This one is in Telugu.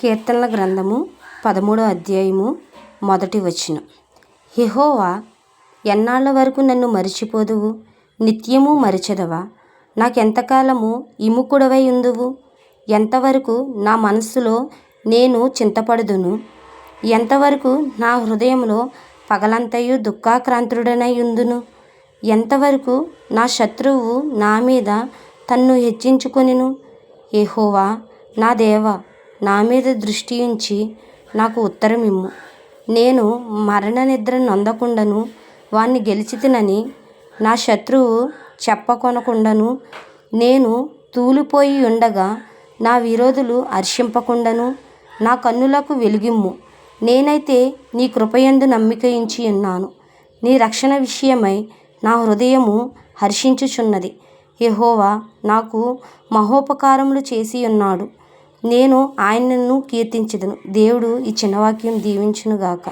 కీర్తనల గ్రంథము 13వ అధ్యాయము 1వ వచనం. యెహోవా, ఎన్నాళ్ళ వరకు నన్ను మరిచిపోదువు? నిత్యము మరచెదవా? నాకెంతకాలము విముఖుడవై ఉందువు? ఎంతవరకు నా మనస్సులో నేను చింతపడుదును? ఎంతవరకు నా హృదయంలో పగలంతయు దుఃఖాక్రాంతుడనై ఉందును? ఎంతవరకు నా శత్రువు నా మీద తన్ను హెచ్చించుకొనిను? యెహోవా నా దేవా, నా మీద దృష్టి ఉంచి నాకు ఉత్తరమిమ్ము. నేను మరణ నిద్ర నొందకుండాను వాణ్ణి గెలిచితినని నా శత్రువు చెప్పకొనకుండాను, నేను తూలిపోయి ఉండగా నా విరోధులు హర్షింపకుండాను నా కన్నులకు వెలుగిమ్ము. నేనైతే నీ కృపయందు నమ్మిక ఉంచి ఉన్నాను. నీ రక్షణ విషయమై నా హృదయము హర్షించుచున్నది. యెహోవా నాకు మహోపకారములు చేసి ఉన్నాడు. నేను ఆయనను కీర్తించెదను. దేవుడు ఈ చిన్న వాక్యం దీవించునుగాక.